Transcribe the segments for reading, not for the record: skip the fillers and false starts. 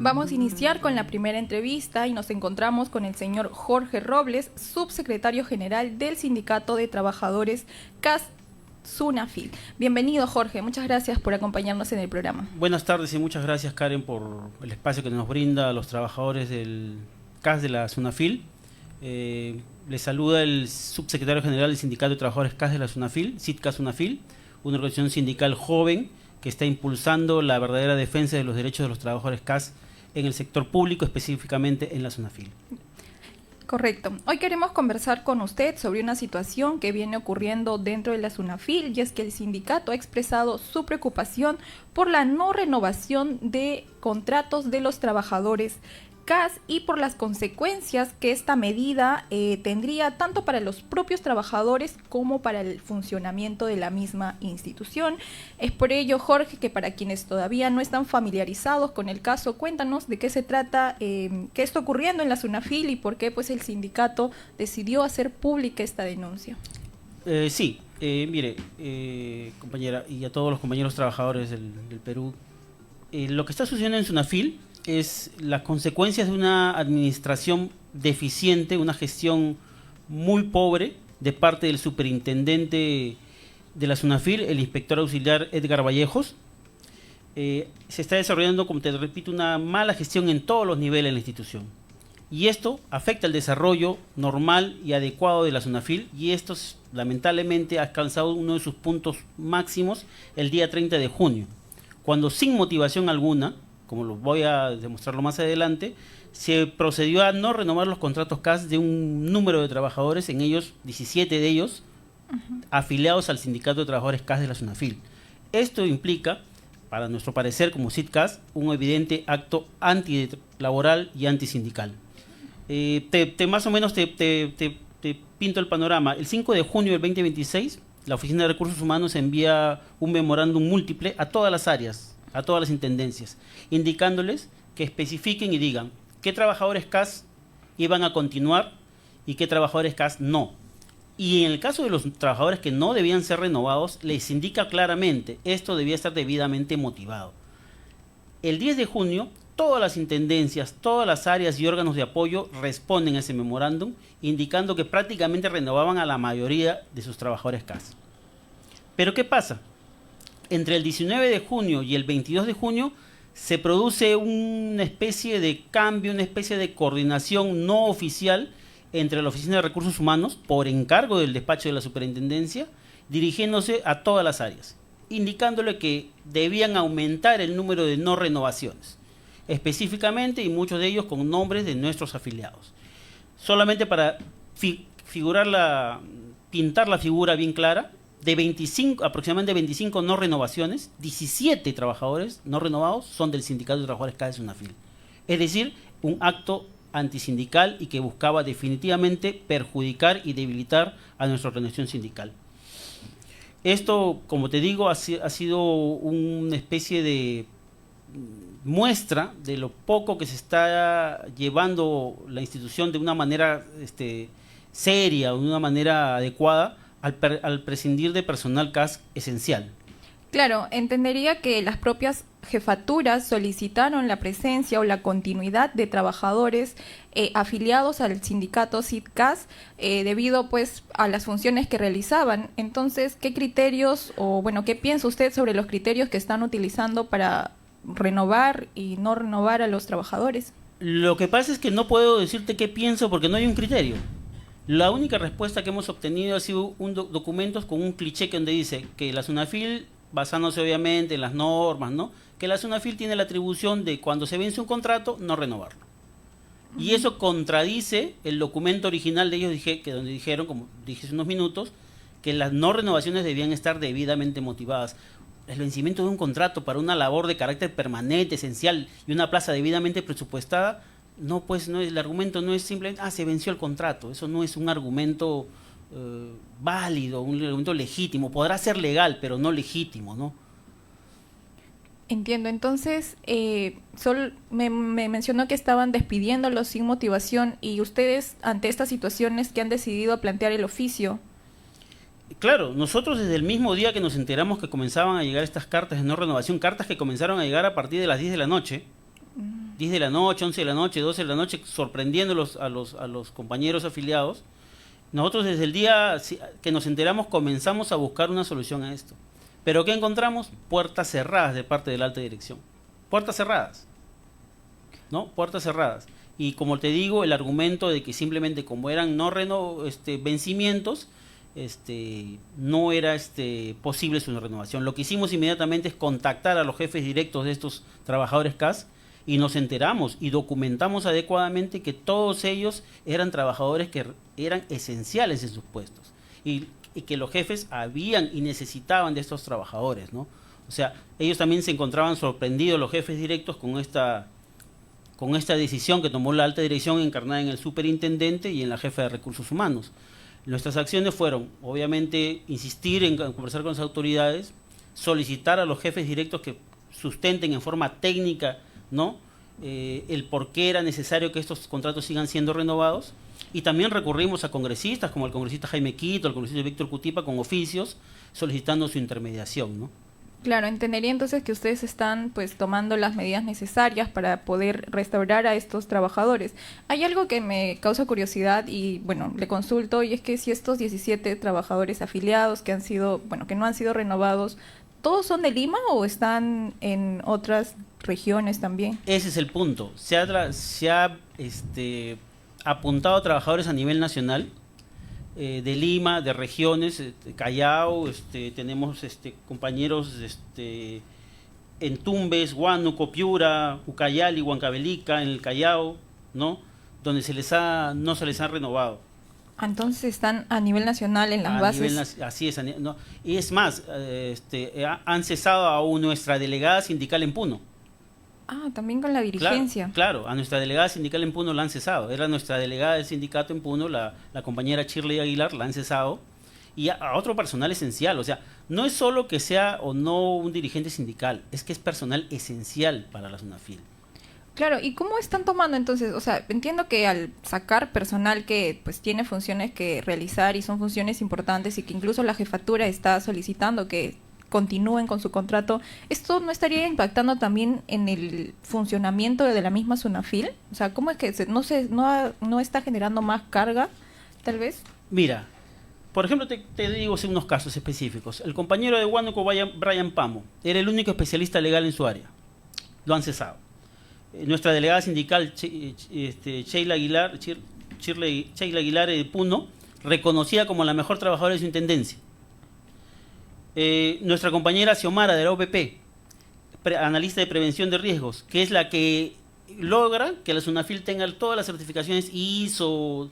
Vamos a iniciar con la primera entrevista y nos encontramos con el señor Jorge Robles, subsecretario general del Sindicato de Trabajadores CAS SUNAFIL. Bienvenido, Jorge, muchas gracias por acompañarnos en el programa. Buenas tardes y muchas gracias, Karen, por el espacio que nos brinda a los trabajadores del CAS de la SUNAFIL. Les saluda el subsecretario general del Sindicato de Trabajadores CAS de la SUNAFIL, SITCAS SUNAFIL, una organización sindical joven que está impulsando la verdadera defensa de los derechos de los trabajadores CAS en el sector público, específicamente en la SUNAFIL. Correcto. Hoy queremos conversar con usted sobre una situación que viene ocurriendo dentro de la SUNAFIL, y es que el sindicato ha expresado su preocupación por la no renovación de contratos de los trabajadores CAS y por las consecuencias que esta medida tendría tanto para los propios trabajadores como para el funcionamiento de la misma institución. Es por ello, Jorge, que para quienes todavía no están familiarizados con el caso, cuéntanos de qué se trata, qué está ocurriendo en la SUNAFIL y por qué pues el sindicato decidió hacer pública esta denuncia. Mire, compañera, y a todos los compañeros trabajadores del Perú, lo que está sucediendo en SUNAFIL es las consecuencias de una administración deficiente, una gestión muy pobre de parte del superintendente de la SUNAFIL, el inspector auxiliar Edgar Vallejos. Se está desarrollando, como te repito, una mala gestión en todos los niveles de la institución. Y esto afecta el desarrollo normal y adecuado de la SUNAFIL, y esto lamentablemente ha alcanzado uno de sus puntos máximos el día 30 de junio, cuando sin motivación alguna, como lo voy a demostrarlo más adelante, se procedió a no renovar los contratos CAS de un número de trabajadores, en ellos 17 de ellos, afiliados al Sindicato de Trabajadores CAS de la SUNAFIL. Esto implica, para nuestro parecer como SITCAS, un evidente acto antilaboral y antisindical. Más o menos te pinto el panorama. El 5 de junio del 2026, la Oficina de Recursos Humanos envía un memorándum múltiple a todas las áreas, a todas las intendencias, indicándoles que especifiquen y digan qué trabajadores CAS iban a continuar y qué trabajadores CAS no. Y en el caso de los trabajadores que no debían ser renovados, les indica claramente, esto debía estar debidamente motivado. El 10 de junio, todas las intendencias, todas las áreas y órganos de apoyo responden a ese memorándum, indicando que prácticamente renovaban a la mayoría de sus trabajadores CAS. Pero ¿qué pasa? Entre el 19 de junio y el 22 de junio se produce una especie de cambio, una especie de coordinación no oficial entre la Oficina de Recursos Humanos, por encargo del despacho de la Superintendencia, dirigiéndose a todas las áreas, indicándole que debían aumentar el número de no renovaciones, específicamente, y muchos de ellos con nombres de nuestros afiliados. Solamente para pintar la figura bien clara, de aproximadamente 25 no renovaciones, 17 trabajadores no renovados son del Sindicato de Trabajadores CAS de SUNAFIL. Es decir, un acto antisindical y que buscaba definitivamente perjudicar y debilitar a nuestra organización sindical. Esto, como te digo, ha sido una especie de muestra de lo poco que se está llevando la institución de una manera seria, de una manera adecuada, al prescindir de personal CAS esencial. Claro, entendería que las propias jefaturas solicitaron la presencia o la continuidad de trabajadores afiliados al sindicato SITCAS debido pues a las funciones que realizaban. Entonces, ¿qué criterios qué piensa usted sobre los criterios que están utilizando para renovar y no renovar a los trabajadores? Lo que pasa es que no puedo decirte qué pienso porque no hay un criterio. La única respuesta que hemos obtenido ha sido documentos con un cliché donde dice que la SUNAFIL, basándose obviamente en las normas, ¿no?, que la SUNAFIL tiene la atribución de cuando se vence un contrato no renovarlo. Y eso contradice el documento original de ellos, donde dijeron, como dije hace unos minutos, que las no renovaciones debían estar debidamente motivadas. El vencimiento de un contrato para una labor de carácter permanente, esencial y una plaza debidamente presupuestada, el argumento no es simplemente, se venció el contrato. Eso no es un argumento válido, un argumento legítimo. Podrá ser legal, pero no legítimo, ¿no? Entiendo. Entonces, me mencionó que estaban despidiéndolos sin motivación, y ustedes, ante estas situaciones, que han decidido plantear el oficio. Claro, nosotros desde el mismo día que nos enteramos que comenzaban a llegar estas cartas de no renovación, cartas que comenzaron a llegar a partir de las 10 de la noche, 10 de la noche, 11 de la noche, 12 de la noche, sorprendiéndolos a los compañeros afiliados. Nosotros desde el día que nos enteramos comenzamos a buscar una solución a esto. ¿Pero qué encontramos? Puertas cerradas de parte de la alta dirección. Puertas cerradas. ¿No? Puertas cerradas. Y como te digo, el argumento de que simplemente como eran vencimientos, no era posible su renovación. Lo que hicimos inmediatamente es contactar a los jefes directos de estos trabajadores CAS y nos enteramos y documentamos adecuadamente que todos ellos eran trabajadores que eran esenciales en sus puestos y que los jefes habían y necesitaban de estos trabajadores, ¿no? O sea, ellos también se encontraban sorprendidos, los jefes directos, con esta decisión que tomó la alta dirección encarnada en el superintendente y en la jefa de recursos humanos. Nuestras acciones fueron, obviamente, insistir en conversar con las autoridades, solicitar a los jefes directos que sustenten en forma técnica, ¿no?, el por qué era necesario que estos contratos sigan siendo renovados, y también recurrimos a congresistas como el congresista Jaime Quito, el congresista Víctor Cutipa, con oficios solicitando su intermediación, ¿no? Claro, entendería entonces que ustedes están pues tomando las medidas necesarias para poder restaurar a estos trabajadores. Hay algo que me causa curiosidad y bueno, le consulto, y es que si estos 17 trabajadores afiliados que no han sido renovados, ¿todos son de Lima o están en otras regiones también? Ese es el punto. Se ha apuntado a trabajadores a nivel nacional, de Lima, de regiones, Callao, tenemos compañeros en Tumbes, Huánuco, Piura, Ucayali, Huancavelica, en el Callao, ¿no?, donde no se les ha renovado. Entonces están a nivel nacional en las bases. Así es, ¿no? Y es más, han cesado a nuestra delegada sindical en Puno. Ah, también con la dirigencia. Claro, a nuestra delegada sindical en Puno la han cesado. Era nuestra delegada del sindicato en Puno, la compañera Shirley Aguilar, la han cesado. Y a otro personal esencial. O sea, no es solo que sea o no un dirigente sindical, es que es personal esencial para la SUNAFIL. Claro, ¿y cómo están tomando entonces? O sea, entiendo que al sacar personal que pues tiene funciones que realizar y son funciones importantes y que incluso la jefatura está solicitando que continúen con su contrato, ¿esto no estaría impactando también en el funcionamiento de la misma SUNAFIL? O sea, ¿cómo es que no está generando más carga, tal vez? Mira, por ejemplo, te digo unos casos específicos. El compañero de Huánuco, Brian Pamo, era el único especialista legal en su área. Lo han cesado. Nuestra delegada sindical, Sheila Aguilar de Puno, reconocida como la mejor trabajadora de su intendencia. Nuestra compañera Xiomara de la OPP, analista de prevención de riesgos, que es la que logra que la SUNAFIL tenga todas las certificaciones ISO,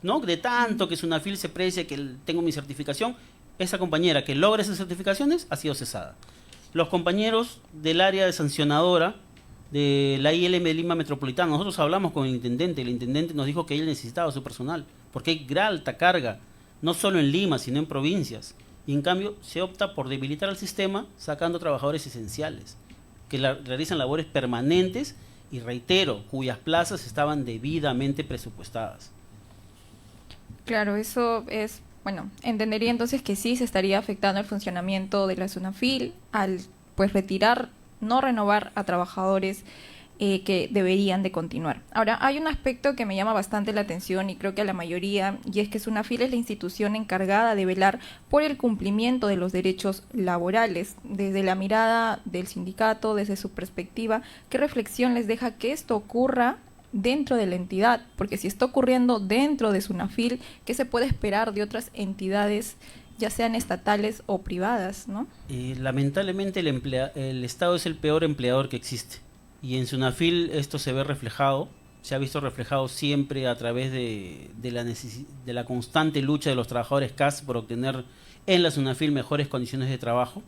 ¿no?, de tanto que SUNAFIL se precia que tengo mi certificación. Esa compañera que logra esas certificaciones ha sido cesada. Los compañeros del área de sancionadora de la ILM de Lima Metropolitana, nosotros hablamos con el intendente nos dijo que él necesitaba su personal, porque hay gran alta carga, no solo en Lima, sino en provincias, y en cambio se opta por debilitar el sistema sacando trabajadores esenciales, que realizan labores permanentes y, reitero, cuyas plazas estaban debidamente presupuestadas. Claro, eso es, entendería entonces que sí se estaría afectando el funcionamiento de la SUNAFIL al pues no renovar a trabajadores que deberían de continuar. Ahora, hay un aspecto que me llama bastante la atención y creo que a la mayoría, y es que SUNAFIL es la institución encargada de velar por el cumplimiento de los derechos laborales. Desde la mirada del sindicato, desde su perspectiva, ¿qué reflexión les deja que esto ocurra dentro de la entidad? Porque si está ocurriendo dentro de SUNAFIL, ¿qué se puede esperar de otras entidades, ya sean estatales o privadas, ¿no? Lamentablemente el Estado es el peor empleador que existe, y en SUNAFIL esto se ha visto reflejado siempre a través de la constante lucha de los trabajadores CAS por obtener en la SUNAFIL mejores condiciones de trabajo.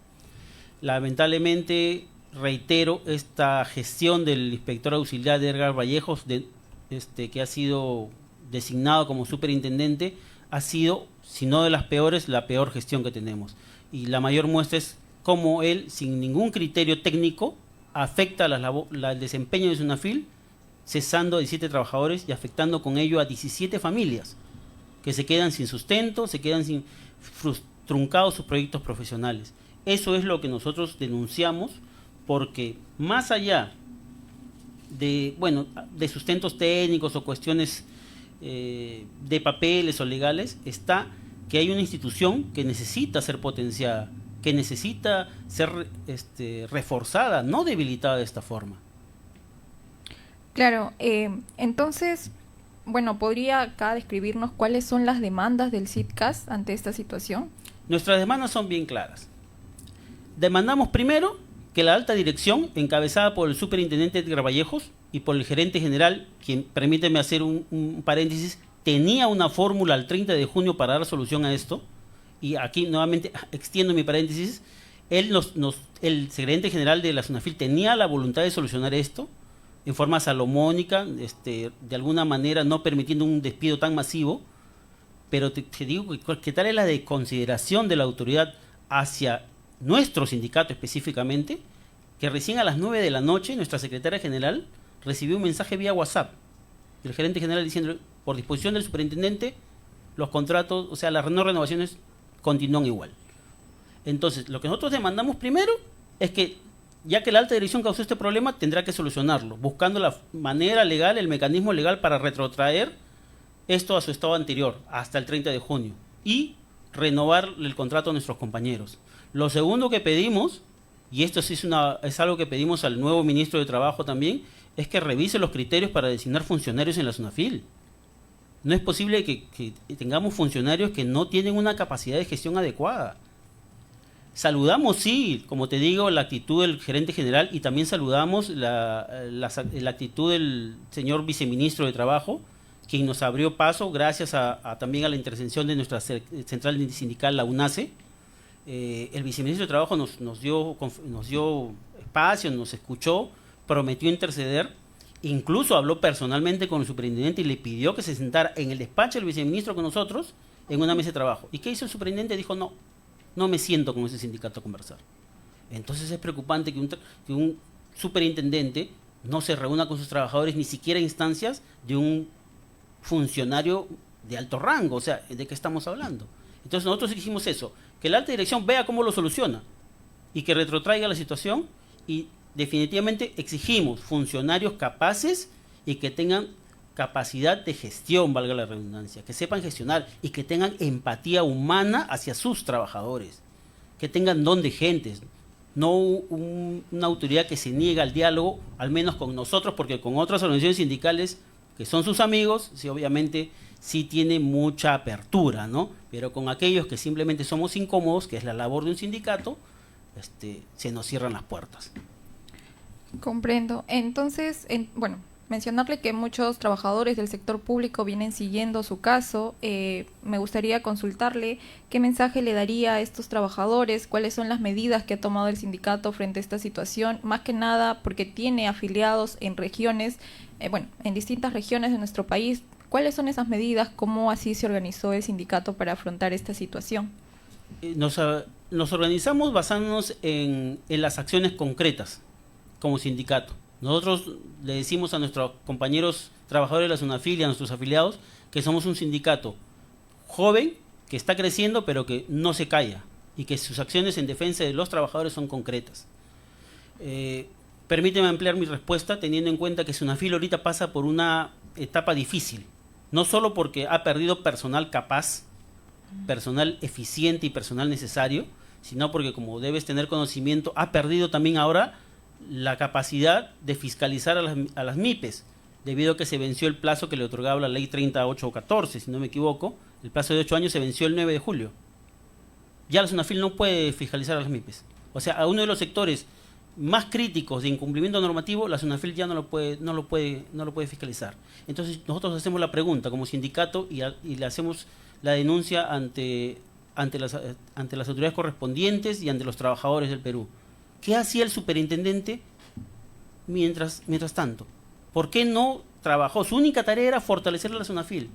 Lamentablemente, reitero, esta gestión del inspector auxiliar de Edgar Vallejos, que ha sido designado como superintendente, ha sido, si no de las peores, la peor gestión que tenemos. Y la mayor muestra es cómo él, sin ningún criterio técnico, afecta el desempeño de SUNAFIL, cesando a 17 trabajadores y afectando con ello a 17 familias, que se quedan sin sustento, se quedan truncados sus proyectos profesionales. Eso es lo que nosotros denunciamos, porque más allá de sustentos técnicos o cuestiones de papeles o legales, está que hay una institución que necesita ser potenciada, que necesita ser reforzada, no debilitada de esta forma. Claro, entonces, bueno, ¿podría acá describirnos cuáles son las demandas del CIDCAS ante esta situación? Nuestras demandas son bien claras. Demandamos primero que la alta dirección, encabezada por el superintendente Edgar Vallejos y por el gerente general, quien, permíteme hacer un paréntesis, tenía una fórmula al 30 de junio para dar solución a esto, y aquí nuevamente extiendo mi paréntesis, el gerente general de la SUNAFIL tenía la voluntad de solucionar esto en forma salomónica, de alguna manera no permitiendo un despido tan masivo, pero te digo que tal es la desconsideración de la autoridad hacia nuestro sindicato específicamente, que recién a las 9 de la noche nuestra secretaria general recibió un mensaje vía WhatsApp del gerente general diciendo, por disposición del superintendente, los contratos, o sea, las no renovaciones continúan igual. Entonces, lo que nosotros demandamos primero es que, ya que la alta dirección causó este problema, tendrá que solucionarlo, buscando la manera legal, el mecanismo legal para retrotraer esto a su estado anterior, hasta el 30 de junio, y renovar el contrato a nuestros compañeros. Lo segundo que pedimos, y esto sí es algo que pedimos al nuevo ministro de Trabajo también, es que revise los criterios para designar funcionarios en la SUNAFIL. No es posible que tengamos funcionarios que no tienen una capacidad de gestión adecuada. Saludamos, sí, como te digo, la actitud del gerente general, y también saludamos la actitud del señor viceministro de Trabajo, quien nos abrió paso gracias también a la intervención de nuestra central sindical, la UNACE. El viceministro de Trabajo nos dio espacio, nos escuchó, prometió interceder, incluso habló personalmente con el superintendente y le pidió que se sentara en el despacho del viceministro con nosotros en una mesa de trabajo. ¿Y qué hizo el superintendente? Dijo, no me siento con ese sindicato a conversar. Entonces es preocupante que un superintendente no se reúna con sus trabajadores, ni siquiera en instancias de un funcionario de alto rango. O sea, ¿de qué estamos hablando? Entonces nosotros dijimos eso, que la alta dirección vea cómo lo soluciona y que retrotraiga la situación, y definitivamente exigimos funcionarios capaces y que tengan capacidad de gestión, valga la redundancia, que sepan gestionar y que tengan empatía humana hacia sus trabajadores, que tengan don de gentes, no una autoridad que se niega al diálogo, al menos con nosotros, porque con otras organizaciones sindicales que son sus amigos, sí, obviamente sí tiene mucha apertura, ¿no? Pero con aquellos que simplemente somos incómodos, que es la labor de un sindicato, se nos cierran las puertas. Comprendo. Entonces, bueno, mencionarle que muchos trabajadores del sector público vienen siguiendo su caso. Me gustaría consultarle qué mensaje le daría a estos trabajadores, cuáles son las medidas que ha tomado el sindicato frente a esta situación, más que nada porque tiene afiliados en regiones, en distintas regiones de nuestro país. ¿Cuáles son esas medidas? ¿Cómo así se organizó el sindicato para afrontar esta situación? Nos organizamos basándonos en las acciones concretas como sindicato. Nosotros le decimos a nuestros compañeros trabajadores de la SUNAFIL y a nuestros afiliados que somos un sindicato joven, que está creciendo, pero que no se calla, y que sus acciones en defensa de los trabajadores son concretas. Permíteme ampliar mi respuesta teniendo en cuenta que SUNAFIL ahorita pasa por una etapa difícil, no solo porque ha perdido personal capaz, personal eficiente y personal necesario, sino porque, como debes tener conocimiento, ha perdido también ahora la capacidad de fiscalizar a las MIPES, debido a que se venció el plazo que le otorgaba la ley 3814, si no me equivoco. El plazo de 8 años se venció el 9 de julio. Ya la SUNAFIL no puede fiscalizar a las MIPES. O sea, a uno de los sectores más críticos de incumplimiento normativo, la SUNAFIL ya no lo puede fiscalizar. Entonces nosotros hacemos la pregunta como sindicato y le hacemos la denuncia ante las autoridades correspondientes y ante los trabajadores del Perú. ¿Qué hacía el superintendente mientras tanto? ¿Por qué no trabajó? Su única tarea era fortalecer a la SUNAFIL.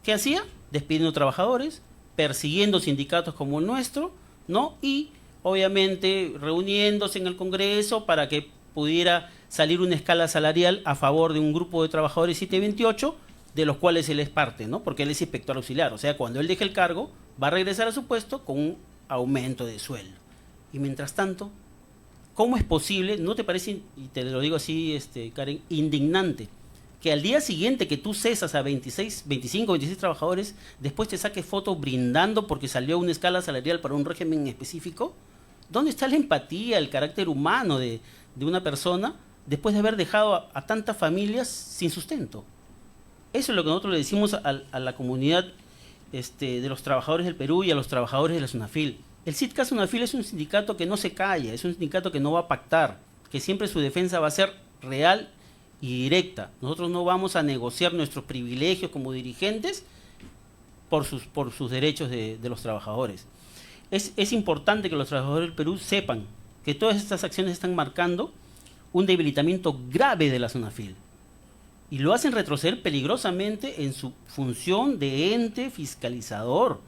¿Qué hacía? Despidiendo trabajadores, persiguiendo sindicatos como el nuestro, ¿no? Y obviamente reuniéndose en el Congreso para que pudiera salir una escala salarial a favor de un grupo de trabajadores 728, de los cuales él es parte, ¿no? Porque él es inspector auxiliar. O sea, cuando él deje el cargo, va a regresar a su puesto con un aumento de sueldo. Y mientras tanto, ¿cómo es posible? ¿No te parece, y te lo digo así, Karen, indignante, que al día siguiente que tú cesas a 25, 26 trabajadores, después te saques fotos brindando porque salió una escala salarial para un régimen específico? ¿Dónde está la empatía, el carácter humano de una persona después de haber dejado a tantas familias sin sustento? Eso es lo que nosotros le decimos a la comunidad de los trabajadores del Perú y a los trabajadores de la SUNAFIL. El SITCA SUNAFIL es un sindicato que no se calla, es un sindicato que no va a pactar, que siempre su defensa va a ser real y directa. Nosotros no vamos a negociar nuestros privilegios como dirigentes por sus derechos de los trabajadores. Es importante que los trabajadores del Perú sepan que todas estas acciones están marcando un debilitamiento grave de la SUNAFIL y lo hacen retroceder peligrosamente en su función de ente fiscalizador.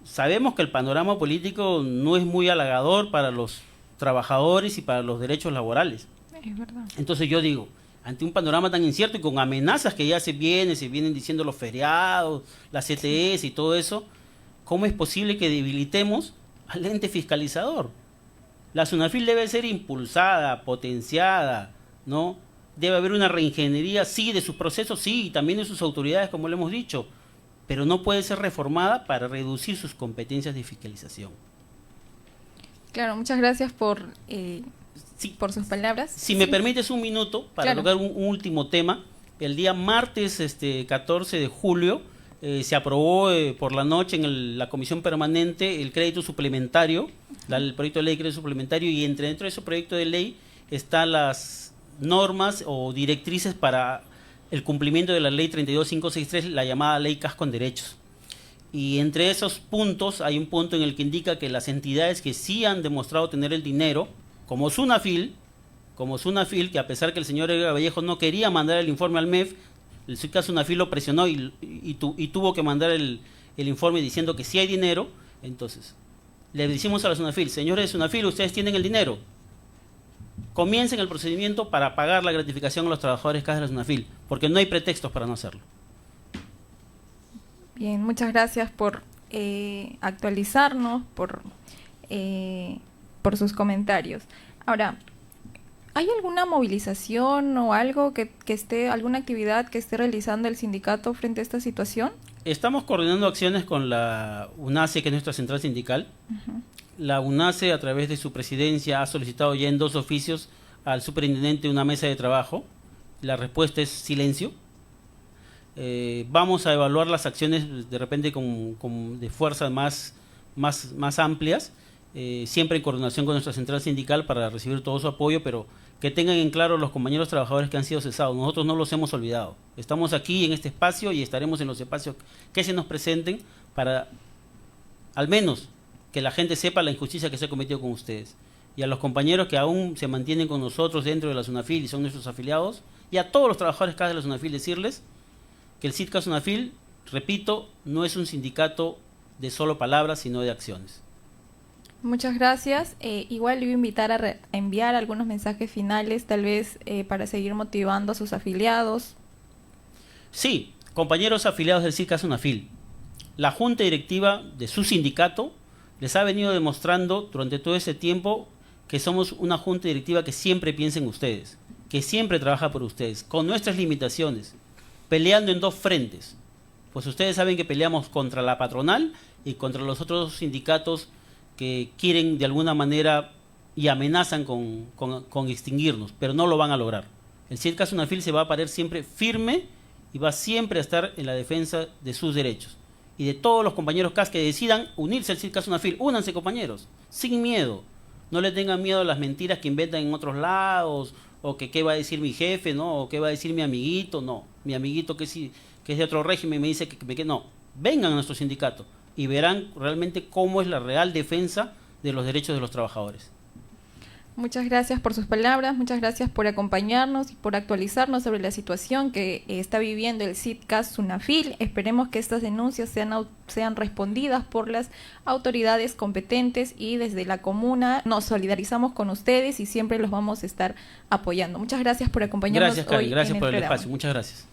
Sabemos que el panorama político no es muy halagador para los trabajadores y para los derechos laborales. Es verdad. Entonces yo digo, ante un panorama tan incierto y con amenazas que ya se vienen diciendo los feriados, la CTS y todo eso, ¿cómo es posible que debilitemos al ente fiscalizador? La SUNAFIL debe ser impulsada, potenciada, ¿no? Debe haber una reingeniería, sí, de sus procesos, sí, y también de sus autoridades, como lo hemos dicho, pero no puede ser reformada para reducir sus competencias de fiscalización. Claro, muchas gracias por sus palabras. Si me permites un minuto para tocar un último tema. El día martes 14 de julio se aprobó por la noche en la Comisión Permanente el crédito suplementario, el proyecto de ley de crédito suplementario, y dentro de ese proyecto de ley están las normas o directrices para el cumplimiento de la ley 32563, la llamada ley Casco en Derechos. Y entre esos puntos hay un punto en el que indica que las entidades que sí han demostrado tener el dinero, como SUNAFIL, que a pesar que el señor Edgar Vallejo no quería mandar el informe al MEF, el SUNAFIL lo presionó y tuvo que mandar el informe diciendo que sí hay dinero. Entonces, le decimos a la SUNAFIL, señores de SUNAFIL, ustedes tienen el dinero, comiencen el procedimiento para pagar la gratificación a los trabajadores de la SUNAFIL, porque no hay pretextos para no hacerlo. Bien, muchas gracias por actualizarnos, por sus comentarios. Ahora, ¿hay alguna movilización o algo alguna actividad que esté realizando el sindicato frente a esta situación? Estamos coordinando acciones con la UNACE, que es nuestra central sindical. La UNACE, a través de su presidencia, ha solicitado ya en 2 oficios al superintendente una mesa de trabajo. La respuesta es silencio. Vamos a evaluar las acciones de repente de fuerzas más amplias, siempre en coordinación con nuestra central sindical para recibir todo su apoyo, pero que tengan en claro los compañeros trabajadores que han sido cesados. Nosotros no los hemos olvidado. Estamos aquí en este espacio y estaremos en los espacios que se nos presenten para, al menos, que la gente sepa la injusticia que se ha cometido con ustedes. Y a los compañeros que aún se mantienen con nosotros dentro de la SUNAFIL y son nuestros afiliados, y a todos los trabajadores de la SUNAFIL decirles que el SITCA SUNAFIL, repito, no es un sindicato de solo palabras, sino de acciones. Muchas gracias. Igual le voy a invitar a enviar algunos mensajes finales, tal vez para seguir motivando a sus afiliados. Sí, compañeros afiliados del SITCA SUNAFIL, la junta directiva de su sindicato les ha venido demostrando durante todo ese tiempo que somos una junta directiva que siempre piensa en ustedes, que siempre trabaja por ustedes, con nuestras limitaciones, peleando en 2 frentes. Pues ustedes saben que peleamos contra la patronal y contra los otros sindicatos que quieren de alguna manera y amenazan con extinguirnos, pero no lo van a lograr. El SITCA SUNAFIL se va a parar siempre firme y va siempre a estar en la defensa de sus derechos. Y de todos los compañeros CAS que decidan unirse al SITCA SUNAFIL, únanse, compañeros, sin miedo. No le tengan miedo a las mentiras que inventan en otros lados, o que qué va a decir mi jefe, ¿no? O qué va a decir mi amiguito, no. Mi amiguito que es de otro régimen me dice que no. Vengan a nuestro sindicato y verán realmente cómo es la real defensa de los derechos de los trabajadores. Muchas gracias por sus palabras, muchas gracias por acompañarnos y por actualizarnos sobre la situación que está viviendo el SITCA SUNAFIL. Esperemos que estas denuncias sean respondidas por las autoridades competentes y desde la comuna nos solidarizamos con ustedes y siempre los vamos a estar apoyando. Muchas gracias por acompañarnos. Gracias, Karen, hoy gracias en por el programa. espacio. Muchas gracias.